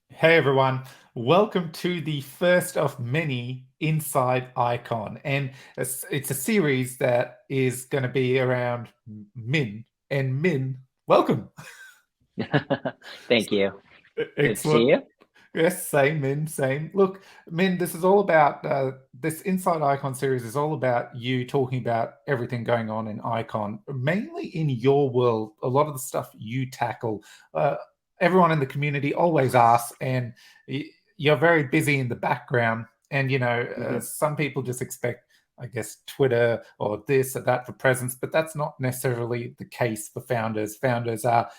Hey everyone, welcome to the first of many Inside Icon. And it's a series that is going to be around Min. And Min, welcome. Thank you. Good to see Excellent. you. Yes, same, Min, same. Look, Min, this is all about this Inside Icon series is all about you talking about everything going on in Icon, mainly in your world. A lot of the stuff you tackle, uh, everyone in the community always asks, and you're very busy in the background. And Mhm. some people just expect, I guess, Twitter or this or that for presence, but that's not necessarily the case for founders. Founders are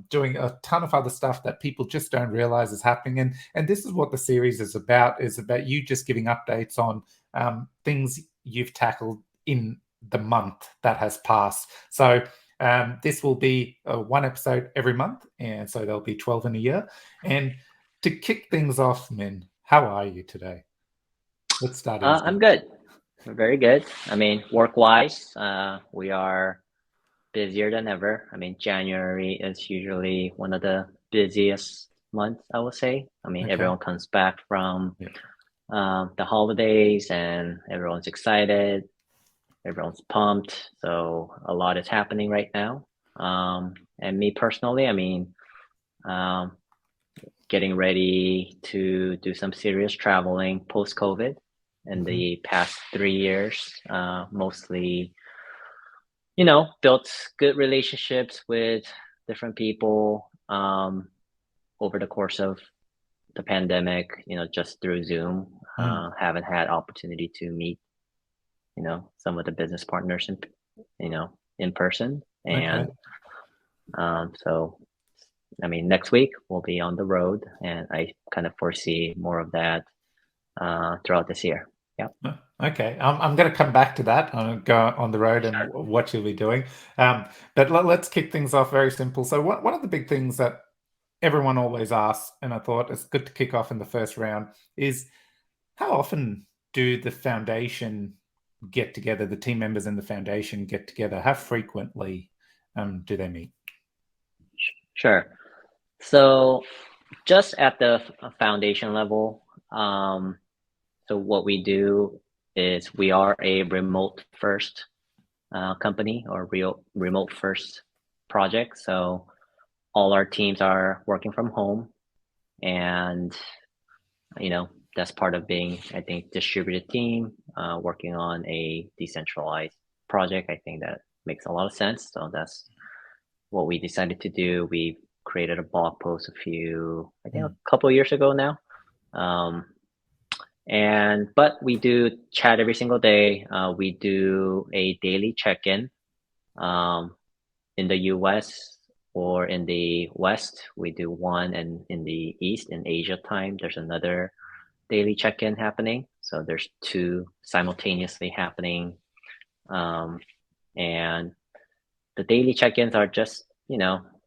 doing a ton of other stuff that people just don't realize is happening. And this is what the series is about you just giving updates on things you've tackled in the month that has passed. So this will be one episode every month, and so there'll be 12 in a year. And to kick things off, Min, how are you today? Let's start I'm easy. good. Very good. Work-wise, we are busier than ever. January is usually one of the busiest months, I would say. Okay. Everyone comes back from Yeah. the holidays and everyone's excited. Everyone's pumped. So a lot is happening right now. And me personally, um, getting ready to do some serious traveling post-COVID in Mhm. the past 3 years. Mostly, built good relationships with different people over the course of the pandemic, just through Zoom. Mm. Haven't had opportunity to meet, some of the business partners in person. Okay. And so next week we'll be on the road, and I kind of foresee more of that throughout this year. Yep. Okay, I'm going to come back to that. I'm going to go on the road and Sure. what you'll be doing. But let's kick things off very simple. So, one of the big things that everyone always asks, and I thought it's good to kick off in the first round, is how often do the foundation get together, the team members in the foundation get together? How frequently do they meet? Sure. So just at the foundation level, so what we do is we are a remote first company, or real remote first project. So all our teams are working from home, and you know that's part of being, I think, distributed team, working on a decentralized project. I think that makes a lot of sense. So that's what we decided to do. We created a blog post I think, a Mm. couple of years ago now. Um, but we do chat every single day. We do a daily check-in. Um, in the US or in the West, we do one, and in the East, in Asia time, there's another daily check-in happening. So there's two simultaneously happening. Um, and the daily check-ins are just,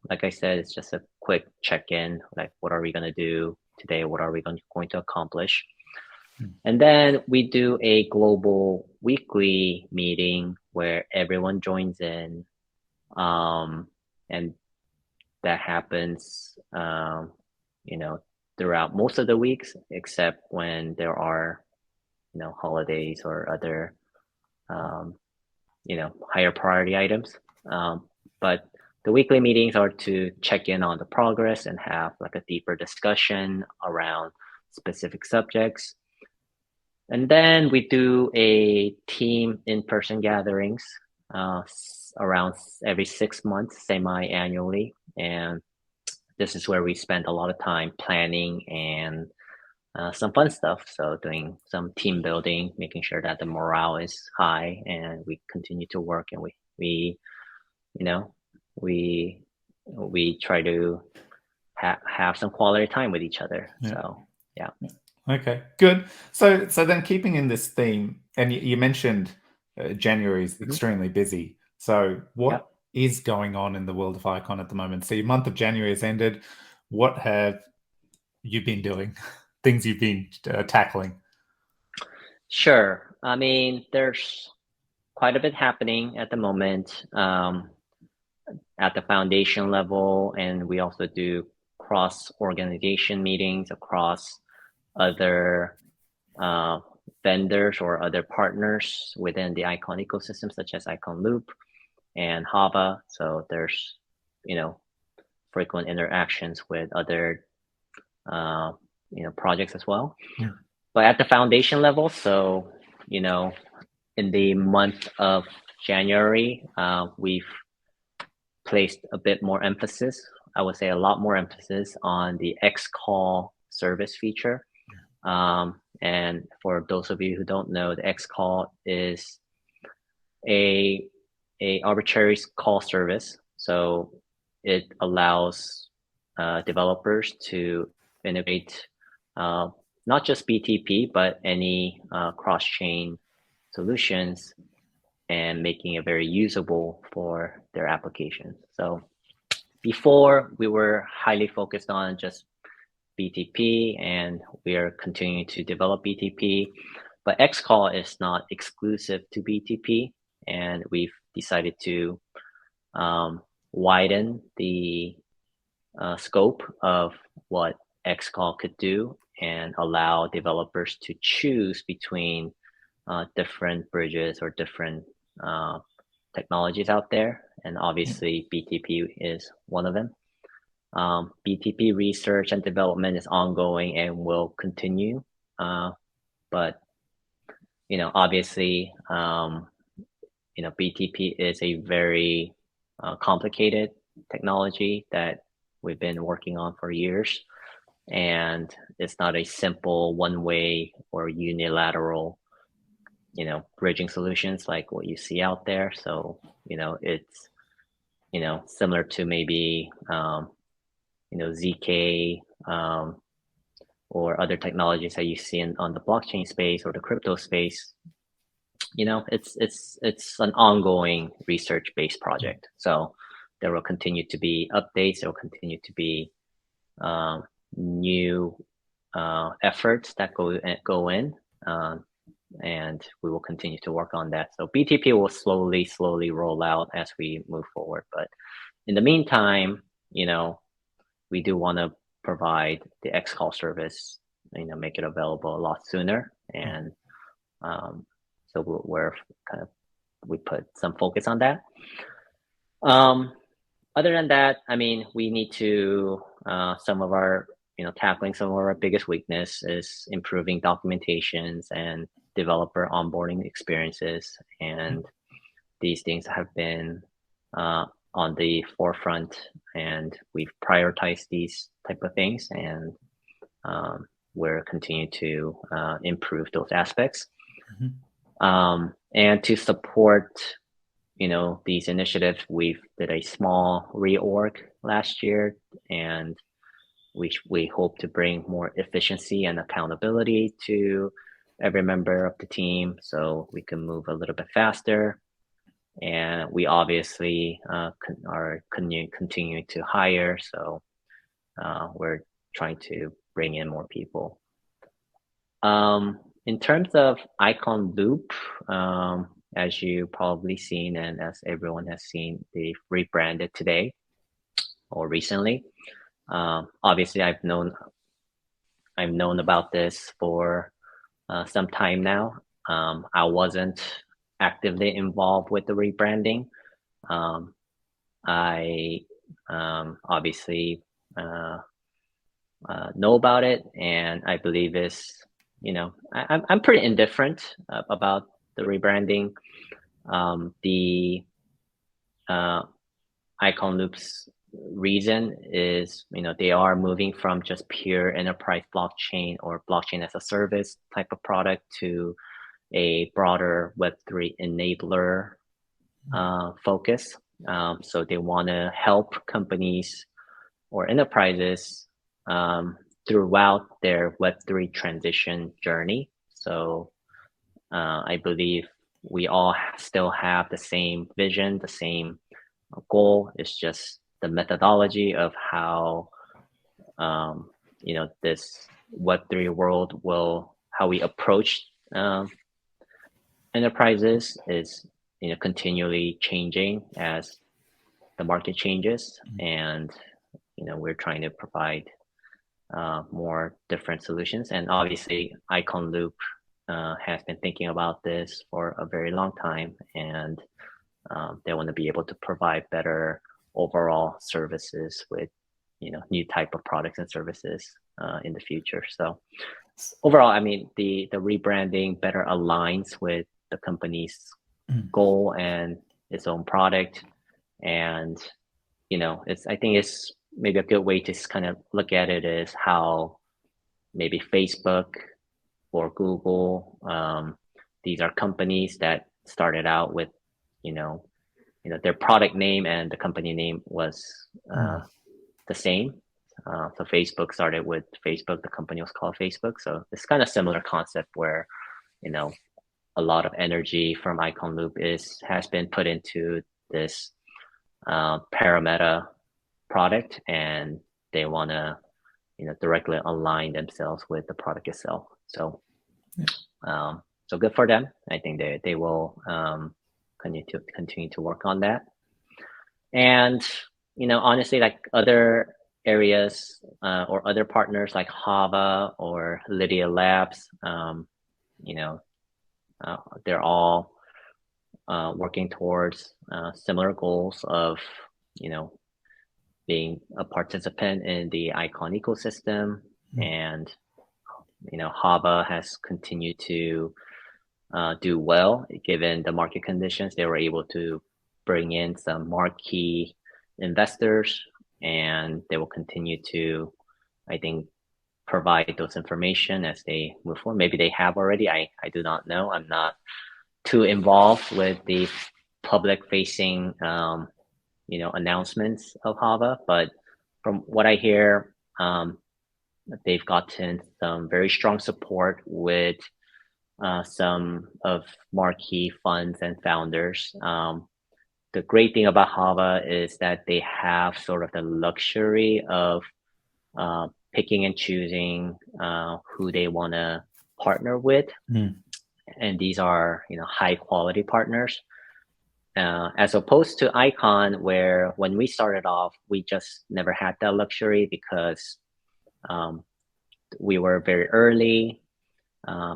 like I said, it's just a quick check-in, like what are we going to do today? What are we going to accomplish? Mm. And then we do a global weekly meeting where everyone joins in. Um, and that happens, you know, throughout most of the weeks, except when there are, holidays or other, um, higher priority items. But the weekly meetings are to check in on the progress and have like a deeper discussion around specific subjects. And then we do a team in-person gatherings around every 6 months, semi-annually. And this is where we spend a lot of time planning and some fun stuff. So doing some team building, making sure that the morale is high and we continue to work, and you know, we we try to have some quality time with each other. Yeah. So yeah. Okay, good. So then keeping in this theme, and you mentioned January is Mhm. extremely busy. So Yep. what is going on in the world of Icon at the moment? So your month of January has ended. What have you been doing? Things you've been tackling? Sure. There's quite a bit happening at the moment, at the foundation level, and we also do cross-organization meetings across other vendors or other partners within the Icon ecosystem, such as Icon Loop and Hava. So there's, frequent interactions with other, projects as well. Yeah. But at the foundation level, so, in the month of January, we've placed a bit more emphasis, I would say a lot more emphasis on the xCall service feature. And for those of you who don't know, the xCall is a arbitrary call service. So it allows developers to innovate not just BTP, but any cross-chain solutions, and making it very usable for their applications. So before, we were highly focused on just BTP, and we are continuing to develop BTP, but xCall is not exclusive to BTP, and we've decided to widen the scope of what xCall could do and allow developers to choose between different bridges or different technologies out there. And obviously BTP is one of them. BTP research and development is ongoing and will continue. But, obviously, BTP is a very complicated technology that we've been working on for years. And it's not a simple one-way or unilateral, bridging solutions like what you see out there. So, it's, similar to maybe, ZK or other technologies that you see on the blockchain space or the crypto space. It's an ongoing research-based project. So there will continue to be updates. There will continue to be new efforts that go in, and we will continue to work on that. So BTP will slowly roll out as we move forward. But in the meantime, we do want to provide the xCall service, make it available a lot sooner. And so we put some focus on that. Other than that, we need to, tackling some of our biggest weakness is improving documentations and developer onboarding experiences. And these things have been on the forefront, and we've prioritized these type of things, and we're continuing to improve those aspects. And to support, these initiatives, we did a small reorg last year, and we hope to bring more efficiency and accountability to every member of the team so we can move a little bit faster. And we obviously are continuing to hire, so we're trying to bring in more people. In terms of Icon Loop, as you probably seen and as everyone has seen, they've rebranded today or recently. Obviously, I've known about this for some time now. I wasn't actively involved with the rebranding. I obviously know about it, and I believe I'm pretty indifferent about the rebranding. The Icon Loop's reason is, they are moving from just pure enterprise blockchain or blockchain as a service type of product to a broader Web3 enabler focus. So they want to help companies or enterprises throughout their Web3 transition journey. So I believe we all still have the same vision, the same goal. It's just the methodology of how this Web3 world how we approach enterprises is continually changing as the market changes. And we're trying to provide more different solutions. And obviously, Icon Loop has been thinking about this for a very long time, and they want to be able to provide better overall services with new type of products and services in the future. So overall, I mean, the rebranding better aligns with the company's goal and its own product. And I think it's maybe a good way to kind of look at it is how maybe Facebook or Google, these are companies that started out with their product name and the company name was the same. So Facebook started with Facebook, the company was called Facebook. So it's kind of similar concept where a lot of energy from Icon Loop has been put into this Parameta product, and they want to directly align themselves with the product itself. So so good for them. I think they will continue to work on that. And honestly, like other areas or other partners like Hava or Lydia Labs, they're all working towards similar goals of being a participant in the Icon ecosystem. And Hava has continued to do well given the market conditions. They were able to bring in some marquee investors, and they will continue to, I think, provide those information as they move forward. Maybe they have already. I do not know. I'm not too involved with the public facing announcements of Hava, but from what I hear, they've gotten some very strong support with some of marquee funds and founders. The great thing about Hava is that they have sort of the luxury of picking and choosing who they want to partner with. And these are high quality partners. As opposed to Icon, where when we started off, we just never had that luxury because we were very early.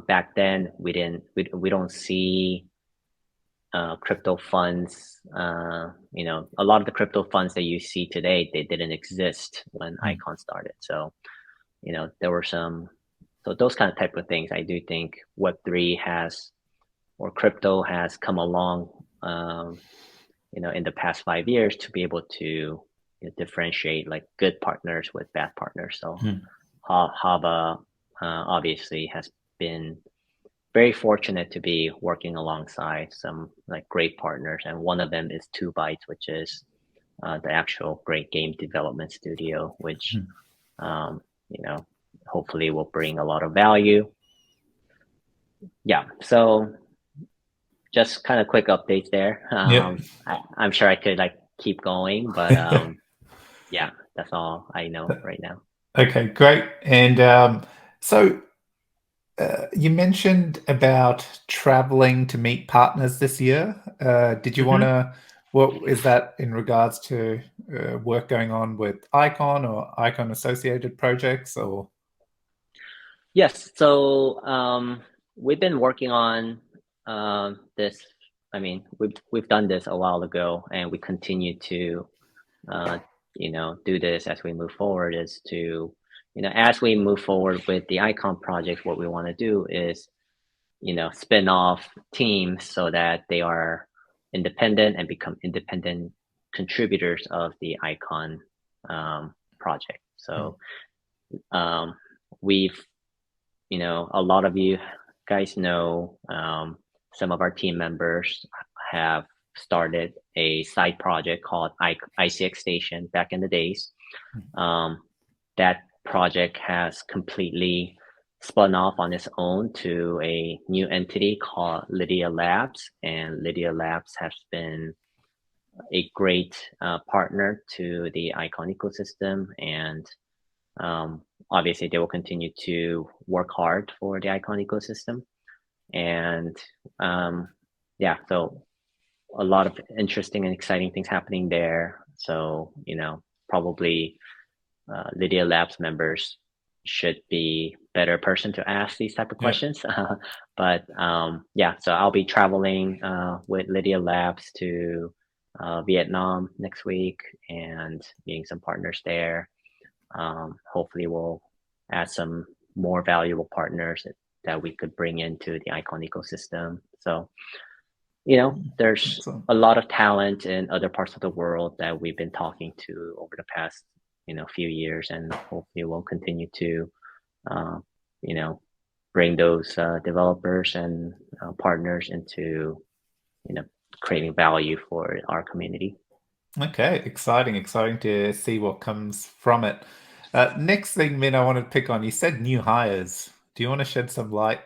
Back then, we don't see crypto funds. A lot of the crypto funds that you see today, they didn't exist when Icon started. So, there were those kind of type of things. I do think Web3 or crypto has come along, in the past 5 years to be able to differentiate like good partners with bad partners. So Hava obviously has been very fortunate to be working alongside some like great partners, and one of them is 2Bytes, which is the actual great game development studio, which hopefully will bring a lot of value. Yeah, so just kind of quick updates there. I'm sure I could like keep going, but yeah, that's all I know right now. Okay, great. And so you mentioned about traveling to meet partners this year. Did you want to, what is that in regards to work going on with Icon or Icon associated projects or? Yes, so we've been working on this. I mean, we've done this a while ago, and we continue to do this as we move forward. Is to as we move forward with the Icon project, what we want to do is spin off teams so that they are independent and become independent contributors of the Icon project. So we've a lot of you guys know some of our team members have started a side project called ICX Station back in the days. That project has completely spun off on its own to a new entity called Lydia Labs, and Lydia Labs has been a great partner to the Icon ecosystem, and obviously they will continue to work hard for the Icon ecosystem. And yeah, so a lot of interesting and exciting things happening there. So probably Lydia Labs members should be better person to ask these type of Yeah. questions. But yeah, so I'll be traveling with Lydia Labs to Vietnam next week and meeting some partners there. Hopefully, we'll add some more valuable partners that we could bring into the Icon ecosystem. So, there's Excellent. a lot of talent in other parts of the world that we've been talking to over the past, few years, and hopefully we'll continue to, uh, you know, bring those developers and partners into, you know, creating value for our community. Okay, exciting to see what comes from it. Next thing, Min, I want to pick on. You said new hires. Do you want to shed some light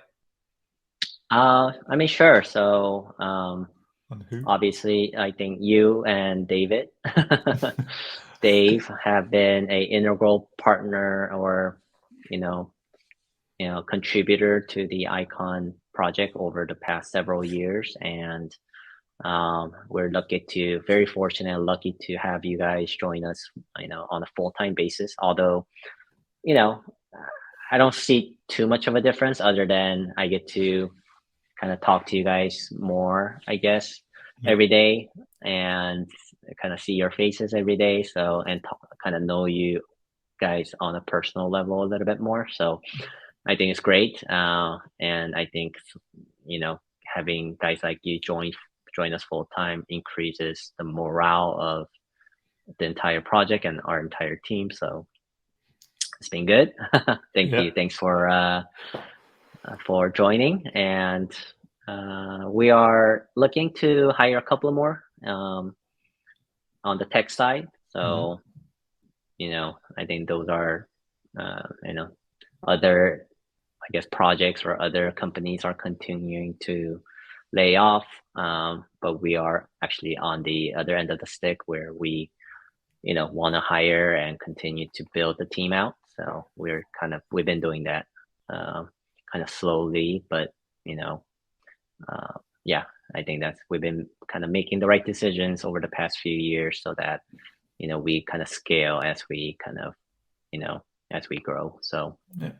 I mean, sure. So, on who? obviously, I think you and David, Dave, have been a integral partner or, you know, contributor to the Icon project over the past several years, and we're very fortunate and lucky to have you guys join us, on a full-time basis. Although, you know, I don't see too much of a difference other than I get to kind of talk to you guys more, I guess, Yeah. every day and kind of see your faces every day. So, and kind of know you guys on a personal level a little bit more. So I think it's great. And I think, having guys like you join us full time increases the morale of the entire project and our entire team. So it's been good. Thank Yeah. you. Thanks for joining. And we are looking to hire a couple more on the tech side. Mhm. So, I think those are, other, I guess, projects or other companies are continuing to lay off. But we are actually on the other end of the stick where we, want to hire and continue to build the team out. So we've been doing that kind of slowly, but, yeah, I think we've been kind of making the right decisions over the past few years so that, we kind of scale as we kind of, as we grow. So, Yeah.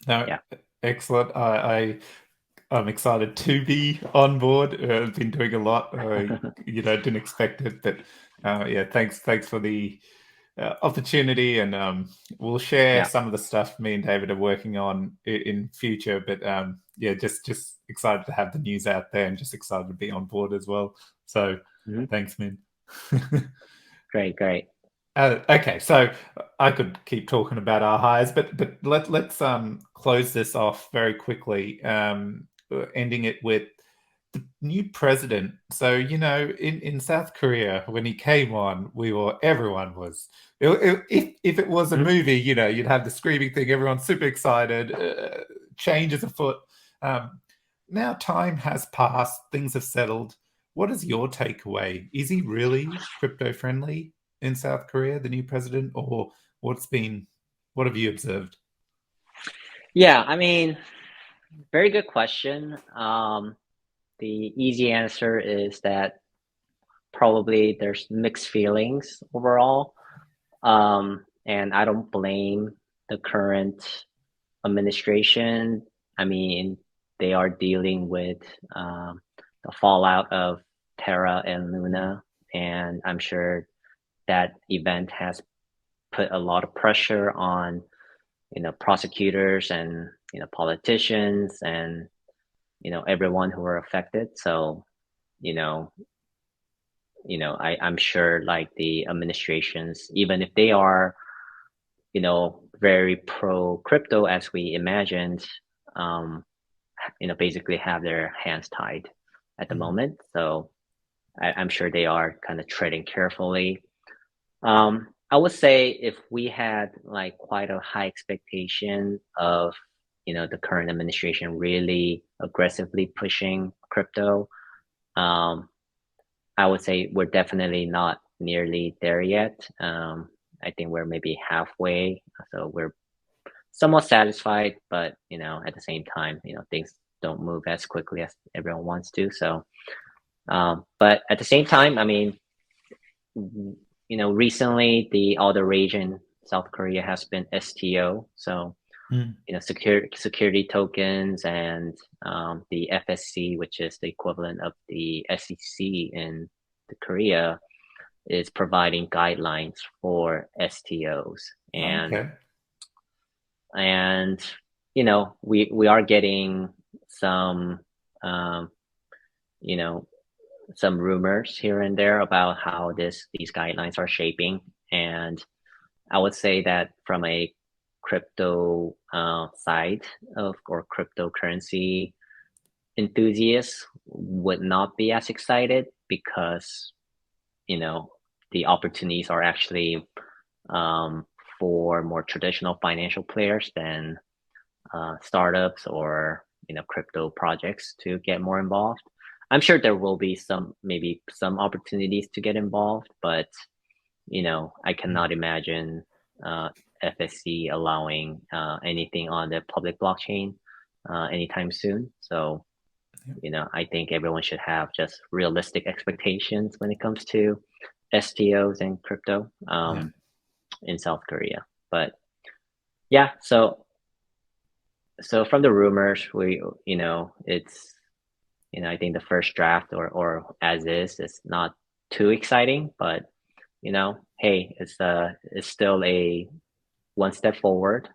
No, yeah. excellent. I'm excited to be on board. I've been doing a lot. Didn't expect it, but yeah, thanks for the opportunity, and we'll share Yeah. some of the stuff me and David are working on in future. But yeah, just excited to have the news out there, and just excited to be on board as well. So Mhm. thanks, Min. Great. Okay, so I could keep talking about our hires, but let's close this off very quickly, ending it with the new president. So in South Korea when he came on, everyone was if it was a Mhm. movie, you'd have the screaming thing, everyone's super excited, change is afoot. Now time has passed, things have settled. What is your takeaway? Is he really crypto friendly in South Korea, the new president, or what have you observed? Yeah, I mean, very good question. The easy answer is that probably there's mixed feelings overall. And I don't blame the current administration. I mean, they are dealing with the fallout of Terra and Luna, and I'm sure that event has put a lot of pressure on, prosecutors and, politicians and, everyone who are affected. So, you know, I'm sure like the administrations, even if they are, very pro crypto as we imagined, um, basically have their hands tied at the Mm, moment. So I'm sure they are kind of treading carefully. I would say if we had like quite a high expectation of, the current administration really aggressively pushing crypto, um, I would say we're definitely not nearly there yet. I think we're maybe halfway, so we're somewhat satisfied, but at the same time, things don't move as quickly as everyone wants to. So, but at the same time, I mean, recently all the rage in South Korea has been STO. So, Mm. security tokens and the FSC, which is the equivalent of the SEC in the Korea, is providing guidelines for STOs. Okay. And we are getting some some rumors here and there about how these guidelines are shaping. And I would say that from a crypto side of or cryptocurrency enthusiasts would not be as excited because the opportunities are actually for more traditional financial players than startups or crypto projects to get more involved. I'm sure there will be maybe some opportunities to get involved, but I cannot imagine FSC allowing anything on the public blockchain anytime soon. So I think everyone should have just realistic expectations when it comes to STOs and crypto in South Korea. But yeah, so from the rumors, it's I think the first draft or as is not too exciting, but hey, it's still a one step forward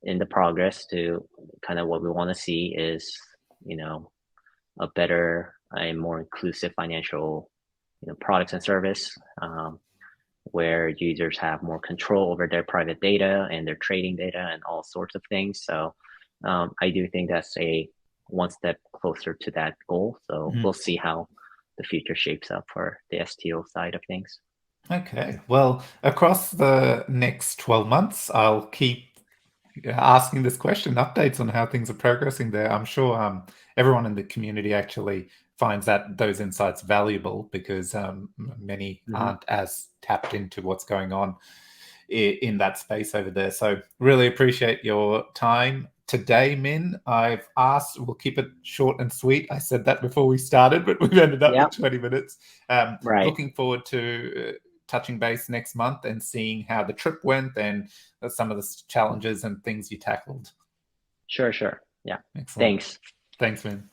in the progress to kind of what we want to see is a better and more inclusive financial products and service where users have more control over their private data and their trading data and all sorts of things. So I do think that's a one step closer to that goal. So we'll see how the future shapes up for the STO side of things. Okay. Well, across the next 12 months, I'll keep asking this question, updates on how things are progressing there. I'm sure everyone in the community actually finds those insights valuable because many aren't as tapped into what's going on in that space over there. So really appreciate your time today, Min. I've asked, we'll keep it short and sweet. I said that before we started, but we've ended up with 20 minutes. Right. Looking forward to touching base next month and seeing how the trip went and some of the challenges and things you tackled. Sure. Yeah. Excellent. Thanks. Thanks, Min.